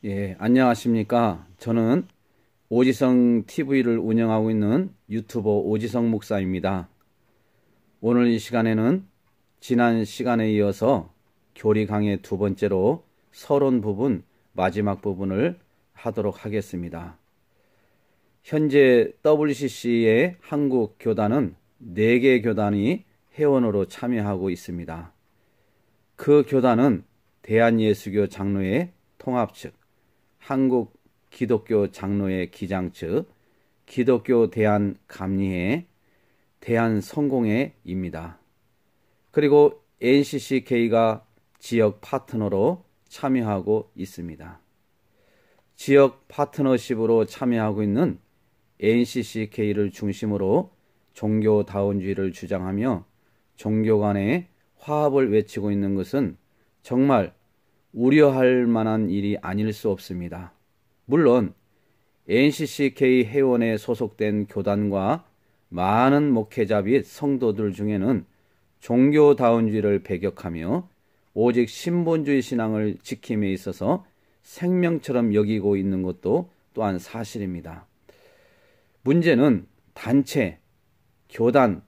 예, 안녕하십니까. 저는 오지성 TV를 운영하고 있는 유튜버 오지성 목사입니다. 오늘 이 시간에는 지난 시간에 이어서 교리 강의 두 번째로 서론 부분 마지막 부분을 하도록 하겠습니다. 현재 WCC의 한국 교단은 4개 교단이 회원으로 참여하고 있습니다. 그 교단은 대한예수교 장로회 통합 측, 한국 기독교 장로회 기장 측, 기독교 대한감리회, 대한성공회입니다. 그리고 NCCK가 지역 파트너로 참여하고 있습니다. 지역 파트너십으로 참여하고 있는 NCCK를 중심으로 종교다원주의를 주장하며 종교 간의 화합을 외치고 있는 것은 정말 우려할 만한 일이 아닐 수 없습니다. 물론 NCCK 회원에 소속된 교단과 많은 목회자 및 성도들 중에는 종교다원주의를 배격하며 오직 신본주의 신앙을 지킴에 있어서 생명처럼 여기고 있는 것도 또한 사실입니다. 문제는 단체, 교단,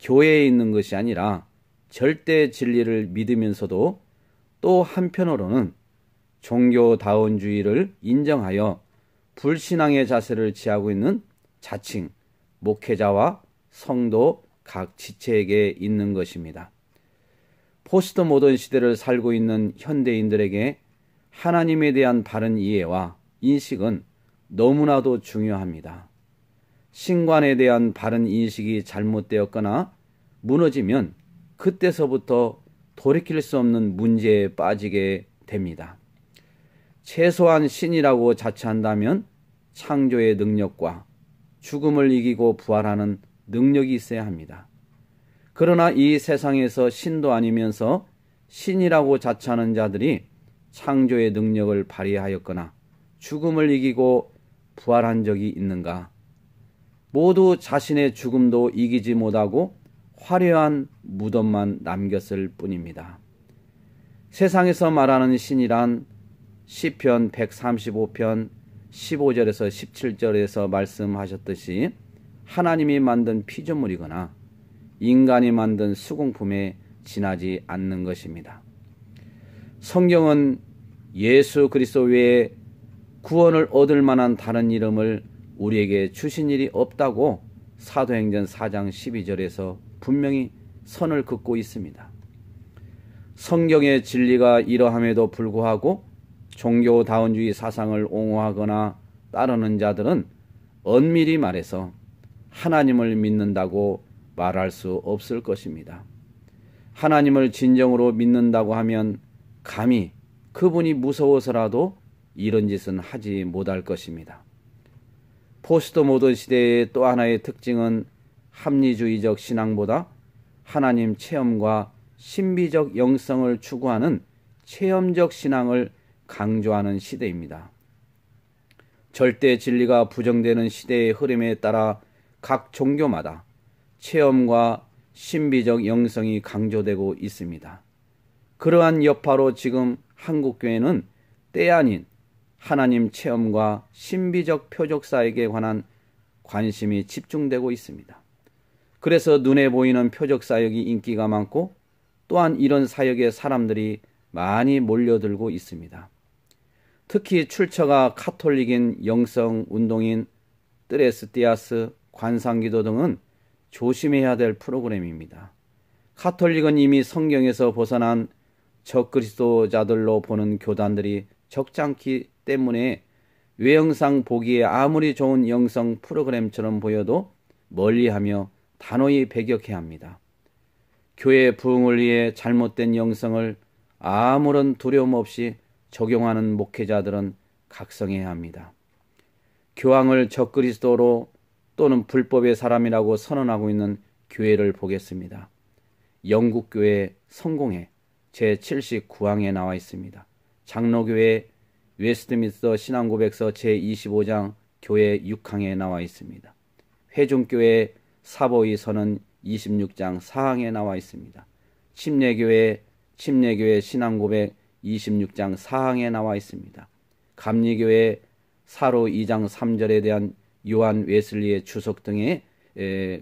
교회에 있는 것이 아니라 절대 진리를 믿으면서도 또 한편으로는 종교다원주의를 인정하여 불신앙의 자세를 취하고 있는 자칭 목회자와 성도 각 지체에게 있는 것입니다. 포스트 모던 시대를 살고 있는 현대인들에게 하나님에 대한 바른 이해와 인식은 너무나도 중요합니다. 신관에 대한 바른 인식이 잘못되었거나 무너지면 그때서부터 돌이킬 수 없는 문제에 빠지게 됩니다. 최소한 신이라고 자처한다면 창조의 능력과 죽음을 이기고 부활하는 능력이 있어야 합니다. 그러나 이 세상에서 신도 아니면서 신이라고 자처하는 자들이 창조의 능력을 발휘하였거나 죽음을 이기고 부활한 적이 있는가? 모두 자신의 죽음도 이기지 못하고 화려한 무덤만 남겼을 뿐입니다. 세상에서 말하는 신이란 시편 135편 15절에서 17절에서 말씀하셨듯이 하나님이 만든 피조물이거나 인간이 만든 수공품에 지나지 않는 것입니다. 성경은 예수 그리스도 외에 구원을 얻을 만한 다른 이름을 우리에게 주신 일이 없다고 사도행전 4장 12절에서 분명히 선을 긋고 있습니다. 성경의 진리가 이러함에도 불구하고 종교다원주의 사상을 옹호하거나 따르는 자들은 엄밀히 말해서 하나님을 믿는다고 말할 수 없을 것입니다. 하나님을 진정으로 믿는다고 하면 감히 그분이 무서워서라도 이런 짓은 하지 못할 것입니다. 포스트 모던 시대의 또 하나의 특징은 합리주의적 신앙보다 하나님 체험과 신비적 영성을 추구하는 체험적 신앙을 강조하는 시대입니다. 절대 진리가 부정되는 시대의 흐름에 따라 각 종교마다 체험과 신비적 영성이 강조되고 있습니다. 그러한 여파로 지금 한국교회는 때 아닌 하나님 체험과 신비적 표적사역에 관한 관심이 집중되고 있습니다. 그래서 눈에 보이는 표적사역이 인기가 많고 또한 이런 사역에 사람들이 많이 몰려들고 있습니다. 특히 출처가 카톨릭인 영성운동인 뜨레스티아스 관상기도 등은 조심해야 될 프로그램입니다. 카톨릭은 이미 성경에서 벗어난 적그리스도자들로 보는 교단들이 적잖기 때문에 외형상 보기에 아무리 좋은 영성 프로그램처럼 보여도 멀리하며 단호히 배격해야 합니다. 교회 부흥을 위해 잘못된 영성을 아무런 두려움 없이 적용하는 목회자들은 각성해야 합니다. 교황을 적그리스도로 또는 불법의 사람이라고 선언하고 있는 교회를 보겠습니다. 영국교회 성공회 제79항에 나와 있습니다. 장로교회 웨스트민스터 신앙고백서 제25장 교회 6항에 나와 있습니다. 회중교회 사보이 선언 26장 4항에 나와 있습니다. 침례교회 신앙고백 26장 4항에 나와 있습니다. 감리교회 사로 2장 3절에 대한 요한 웨슬리의 주석 등에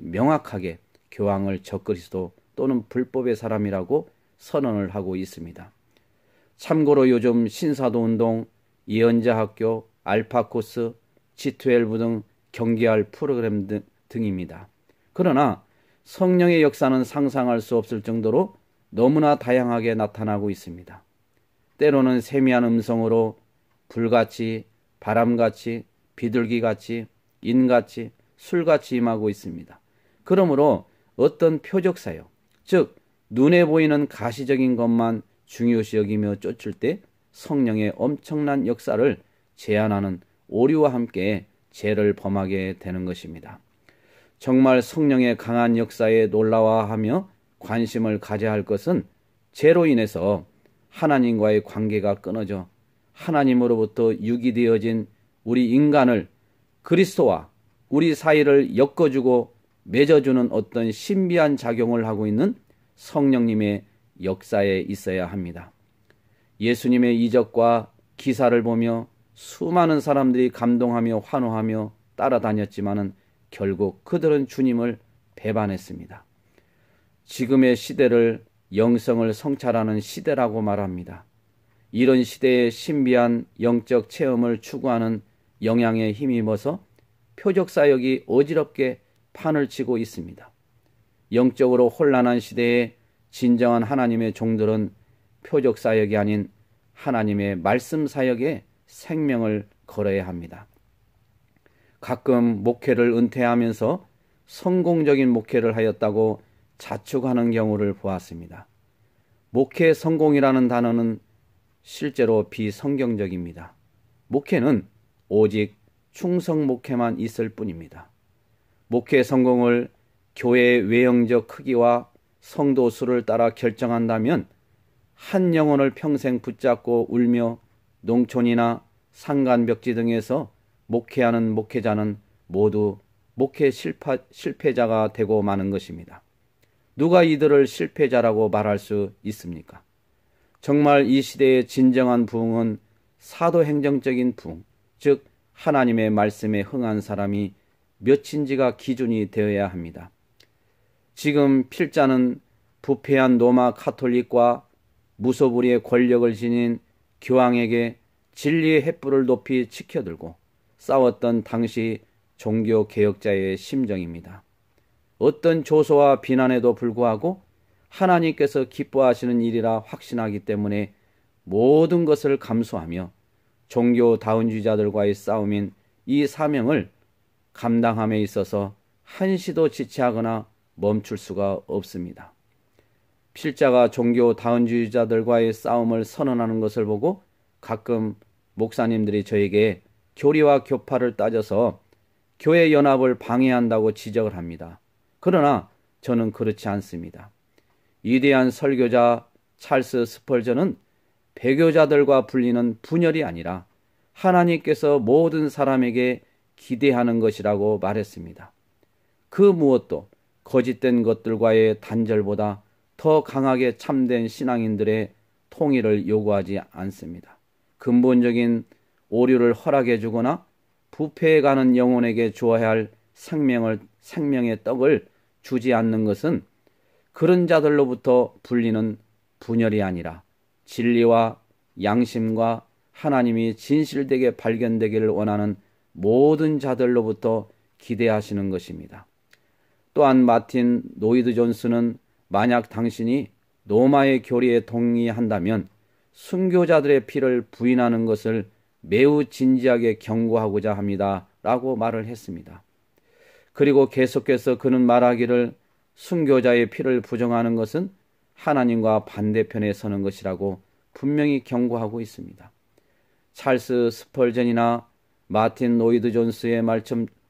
명확하게 교황을 적그리스도 또는 불법의 사람이라고 선언을 하고 있습니다. 참고로 요즘 신사도운동, 예언자학교, 알파코스, G12 등 경계할 프로그램 등입니다. 그러나 성령의 역사는 상상할 수 없을 정도로 너무나 다양하게 나타나고 있습니다. 때로는 세미한 음성으로 불같이, 바람같이, 비둘기같이, 인같이, 술같이 임하고 있습니다. 그러므로 어떤 표적 사역, 즉 눈에 보이는 가시적인 것만 중요시 여기며 쫓을 때 성령의 엄청난 역사를 제한하는 오류와 함께 죄를 범하게 되는 것입니다. 정말 성령의 강한 역사에 놀라워하며 관심을 가져야 할 것은 죄로 인해서 하나님과의 관계가 끊어져 하나님으로부터 유기되어진 우리 인간을 그리스도와 우리 사이를 엮어주고 맺어주는 어떤 신비한 작용을 하고 있는 성령님의 역사에 있어야 합니다. 예수님의 이적과 기사를 보며 수많은 사람들이 감동하며 환호하며 따라다녔지만은 결국 그들은 주님을 배반했습니다. 지금의 시대를 영성을 성찰하는 시대라고 말합니다. 이런 시대의 신비한 영적 체험을 추구하는 영향에 힘입어서 표적사역이 어지럽게 판을 치고 있습니다. 영적으로 혼란한 시대에 진정한 하나님의 종들은 표적사역이 아닌 하나님의 말씀사역에 생명을 걸어야 합니다. 가끔 목회를 은퇴하면서 성공적인 목회를 하였다고 자축하는 경우를 보았습니다. 목회 성공이라는 단어는 실제로 비성경적입니다. 목회는 오직 충성 목회만 있을 뿐입니다. 목회 성공을 교회의 외형적 크기와 성도 수를 따라 결정한다면 한 영혼을 평생 붙잡고 울며 농촌이나 산간벽지 등에서 목회하는 목회자는 모두 목회 실패자가 되고 마는 것입니다. 누가 이들을 실패자라고 말할 수 있습니까? 정말 이 시대의 진정한 부흥은 사도행정적인 부흥, 즉 하나님의 말씀에 흥한 사람이 몇인지가 기준이 되어야 합니다. 지금 필자는 부패한 로마 카톨릭과 무소불위의 권력을 지닌 교황에게 진리의 횃불을 높이 치켜들고 싸웠던 당시 종교개혁자의 심정입니다. 어떤 조소와 비난에도 불구하고 하나님께서 기뻐하시는 일이라 확신하기 때문에 모든 것을 감수하며 종교다운주의자들과의 싸움인 이 사명을 감당함에 있어서 한시도 지체하거나 멈출 수가 없습니다. 필자가 종교다운주의자들과의 싸움을 선언하는 것을 보고 가끔 목사님들이 저에게 교리와 교파를 따져서 교회 연합을 방해한다고 지적을 합니다. 그러나 저는 그렇지 않습니다. 위대한 설교자 찰스 스펄전은 배교자들과 불리는 분열이 아니라 하나님께서 모든 사람에게 기대하는 것이라고 말했습니다. 그 무엇도 거짓된 것들과의 단절보다 더 강하게 참된 신앙인들의 통일을 요구하지 않습니다. 근본적인 오류를 허락해 주거나 부패해가는 영혼에게 주어야 할 생명의 떡을 주지 않는 것은 그런 자들로부터 불리는 분열이 아니라 진리와 양심과 하나님이 진실되게 발견되기를 원하는 모든 자들로부터 기대하시는 것입니다. 또한 마틴 노이드 존스는 만약 당신이 로마의 교리에 동의한다면 순교자들의 피를 부인하는 것을 매우 진지하게 경고하고자 합니다. 라고 말을 했습니다. 그리고 계속해서 그는 말하기를 순교자의 피를 부정하는 것은 하나님과 반대편에 서는 것이라고 분명히 경고하고 있습니다. 찰스 스펄전이나 마틴 노이드 존스의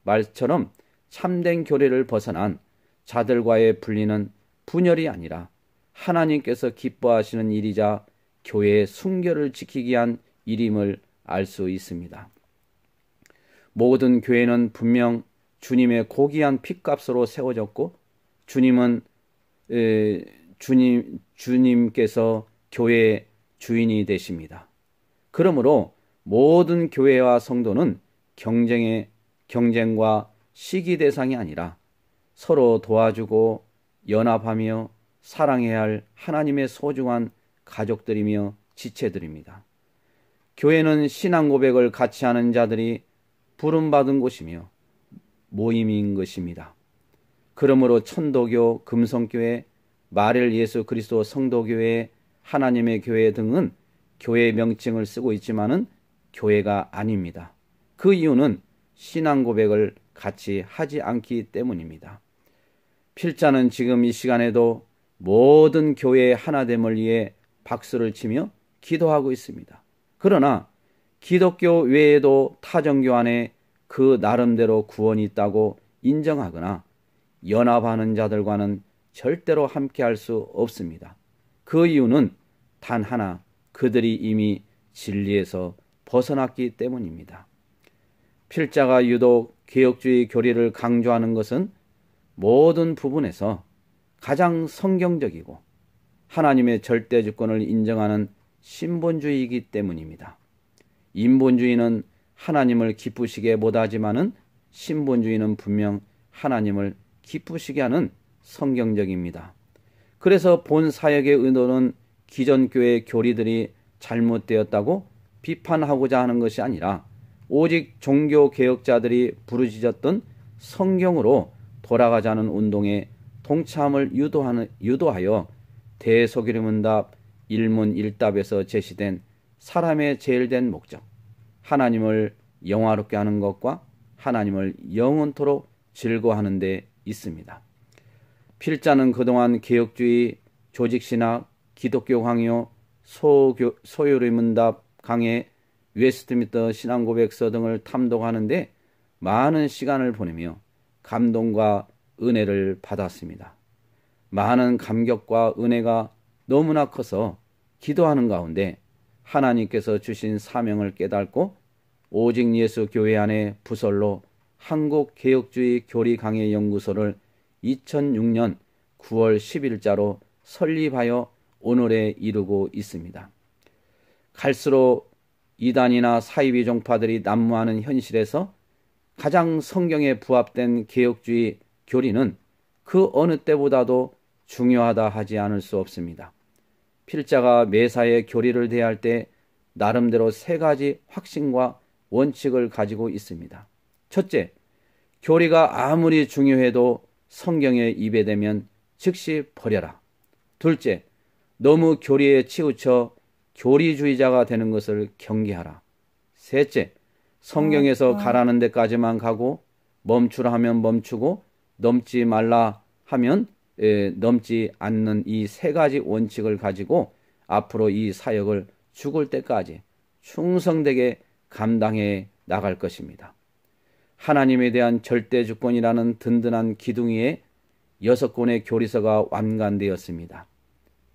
말처럼 참된 교리를 벗어난 자들과의 분리는 분열이 아니라 하나님께서 기뻐하시는 일이자 교회의 순결을 지키기 위한 일임을 알 수 있습니다. 모든 교회는 분명 주님의 고귀한 핏값으로 세워졌고 주님께서 교회의 주인이 되십니다. 그러므로 모든 교회와 성도는 경쟁과 시기 대상이 아니라 서로 도와주고 연합하며 사랑해야 할 하나님의 소중한 가족들이며 지체들입니다. 교회는 신앙 고백을 같이 하는 자들이 부름받은 곳이며 모임인 것입니다. 그러므로 천도교, 금성교회, 마렐 예수 그리스도 성도교회, 하나님의 교회 등은 교회 명칭을 쓰고 있지만은 교회가 아닙니다. 그 이유는 신앙 고백을 같이 하지 않기 때문입니다. 필자는 지금 이 시간에도 모든 교회의 하나됨을 위해 박수를 치며 기도하고 있습니다. 그러나 기독교 외에도 타종교 안에 그 나름대로 구원이 있다고 인정하거나 연합하는 자들과는 절대로 함께할 수 없습니다. 그 이유는 단 하나, 그들이 이미 진리에서 벗어났기 때문입니다. 필자가 유독 개혁주의 교리를 강조하는 것은 모든 부분에서 가장 성경적이고 하나님의 절대 주권을 인정하는 신본주의이기 때문입니다. 인본주의는 하나님을 기쁘시게 못하지만은 신본주의는 분명 하나님을 기쁘시게 하는 성경적입니다. 그래서 본 사역의 의도는 기존 교회 교리들이 잘못되었다고 비판하고자 하는 것이 아니라 오직 종교 개혁자들이 부르짖었던 성경으로 돌아가자는 운동에 동참을 유도하여 대소기름문답 일문일답에서 제시된 사람의 제일된 목적, 하나님을 영화롭게 하는 것과 하나님을 영원토록 즐거워하는 데 있습니다. 필자는 그동안 개혁주의, 조직신학, 기독교 강요, 소요리문답 강해, 웨스트민스터 신앙고백서 등을 탐독하는데 많은 시간을 보내며 감동과 은혜를 받았습니다. 많은 감격과 은혜가 너무나 커서 기도하는 가운데 하나님께서 주신 사명을 깨닫고 오직 예수 교회 안에 부설로 한국개혁주의 교리강해연구소를 2006년 9월 10일자로 설립하여 오늘에 이르고 있습니다. 갈수록 이단이나 사이비 종파들이 난무하는 현실에서 가장 성경에 부합된 개혁주의 교리는 그 어느 때보다도 중요하다 하지 않을 수 없습니다. 필자가 매사의 교리를 대할 때 나름대로 세 가지 확신과 원칙을 가지고 있습니다. 첫째, 교리가 아무리 중요해도 성경에 입에 대면 즉시 버려라. 둘째, 너무 교리에 치우쳐 교리주의자가 되는 것을 경계하라. 셋째, 성경에서 가라는 데까지만 가고 멈추라 하면 멈추고 넘지 말라 하면 넘지 않는 이 세 가지 원칙을 가지고 앞으로 이 사역을 죽을 때까지 충성되게 감당해 나갈 것입니다. 하나님에 대한 절대 주권이라는 든든한 기둥위에 6권의 교리서가 완간되었습니다.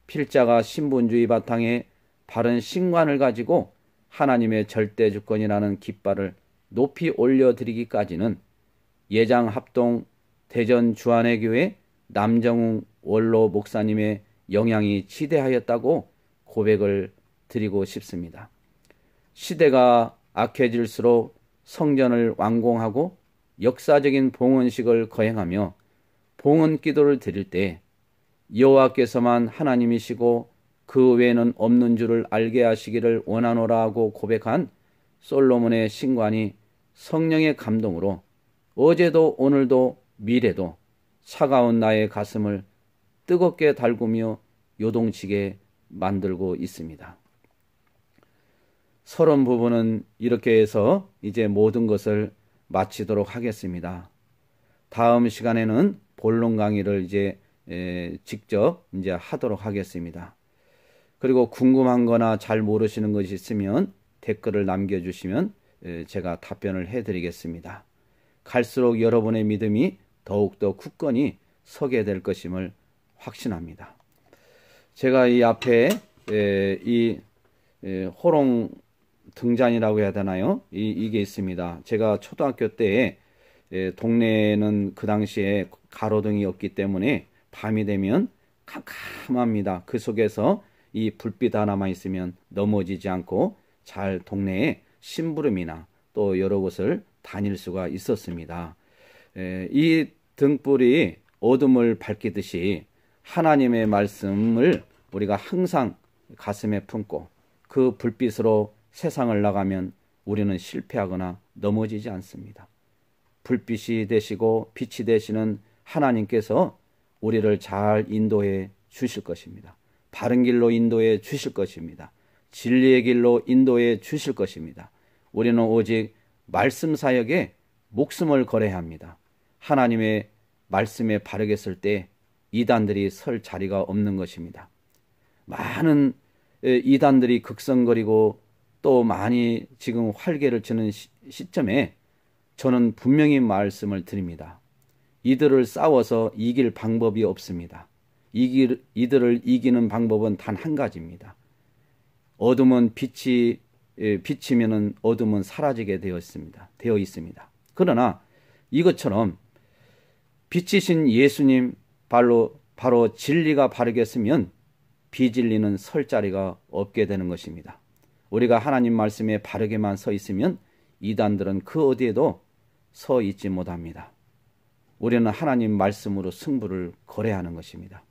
필자가 신본주의 바탕에 바른 신관을 가지고 하나님의 절대 주권이라는 깃발을 높이 올려드리기까지는 예장 합동 대전 주안회교회 남정웅 원로 목사님의 영향이 지대하였다고 고백을 드리고 싶습니다. 시대가 악해질수록 성전을 완공하고 역사적인 봉헌식을 거행하며 봉헌 기도를 드릴 때 여호와께서만 하나님이시고 그 외에는 없는 줄을 알게 하시기를 원하노라 하고 고백한 솔로몬의 신관이 성령의 감동으로 어제도 오늘도 미래도 차가운 나의 가슴을 뜨겁게 달구며 요동치게 만들고 있습니다. 서론 부분은 이렇게 해서 이제 모든 것을 마치도록 하겠습니다. 다음 시간에는 본론 강의를 이제 직접 이제 하도록 하겠습니다. 그리고 궁금한 거나 잘 모르시는 것이 있으면 댓글을 남겨주시면 제가 답변을 해드리겠습니다. 갈수록 여러분의 믿음이 더욱더 굳건히 서게 될 것임을 확신합니다. 제가 이 앞에 이 호롱 등잔이라고 해야 되나요? 이게 있습니다. 제가 초등학교 때 동네에는 그 당시에 가로등이 없기 때문에 밤이 되면 캄캄합니다. 그 속에서 이 불빛 하나만 있으면 넘어지지 않고 잘 동네에 심부름이나 또 여러 곳을 다닐 수가 있었습니다. 이 등불이 어둠을 밝히듯이 하나님의 말씀을 우리가 항상 가슴에 품고 그 불빛으로 세상을 나가면 우리는 실패하거나 넘어지지 않습니다. 불빛이 되시고 빛이 되시는 하나님께서 우리를 잘 인도해 주실 것입니다. 바른 길로 인도해 주실 것입니다. 진리의 길로 인도해 주실 것입니다. 우리는 오직 말씀 사역에 목숨을 걸어야 합니다. 하나님의 말씀에 바르게 쓸 때 이단들이 설 자리가 없는 것입니다. 많은 이단들이 극성거리고 또 많이 지금 활개를 치는 시점에 저는 분명히 말씀을 드립니다. 이들을 싸워서 이길 방법이 없습니다. 이들을 이기는 방법은 단 한 가지입니다. 어둠은 비치면은 어둠은 사라지게 되어 있습니다. 그러나 이것처럼 빛이신 예수님 바로 진리가 바르게 쓰면 비진리는 설 자리가 없게 되는 것입니다. 우리가 하나님 말씀에 바르게만 서 있으면 이단들은 그 어디에도 서 있지 못합니다. 우리는 하나님 말씀으로 승부를 걸어야 하는 것입니다.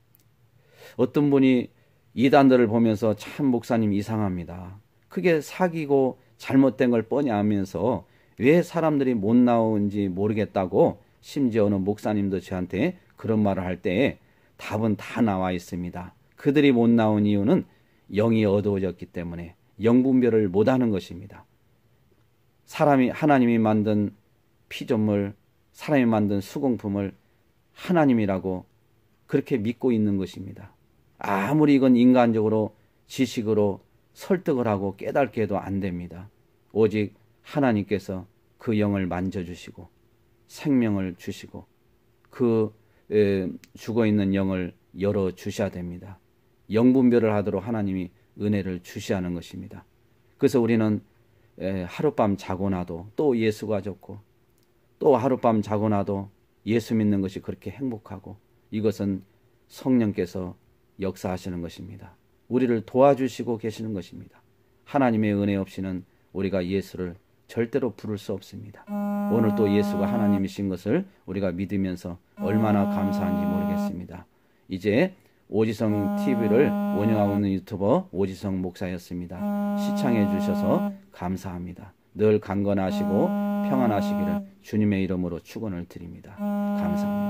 어떤 분이 이단들을 보면서 참 목사님 이상합니다. 그게 사기고 잘못된 걸 뻔히 알면서 왜 사람들이 못 나오는지 모르겠다고 심지어 어느 목사님도 저한테 그런 말을 할 때에 답은 다 나와 있습니다. 그들이 못 나온 이유는 영이 어두워졌기 때문에 영분별을 못하는 것입니다. 하나님이 만든 피조물, 사람이 만든 수공품을 하나님이라고 그렇게 믿고 있는 것입니다. 아무리 이건 인간적으로 지식으로 설득을 하고 깨닫게 해도 안 됩니다. 오직 하나님께서 그 영을 만져주시고 생명을 주시고 그 죽어있는 영을 열어주셔야 됩니다. 영분별을 하도록 하나님이 은혜를 주시하는 것입니다. 그래서 우리는 하룻밤 자고 나도 또 예수가 좋고 또 하룻밤 자고 나도 예수 믿는 것이 그렇게 행복하고 이것은 성령께서 역사하시는 것입니다. 우리를 도와주시고 계시는 것입니다. 하나님의 은혜 없이는 우리가 예수를 절대로 부를 수 없습니다. 오늘 또 예수가 하나님이신 것을 우리가 믿으면서 얼마나 감사한지 모르겠습니다. 이제 오지성 TV를 운영하고 있는 유튜버 오지성 목사였습니다. 시청해 주셔서 감사합니다. 늘 강건하시고 평안하시기를 주님의 이름으로 축원을 드립니다. 감사합니다.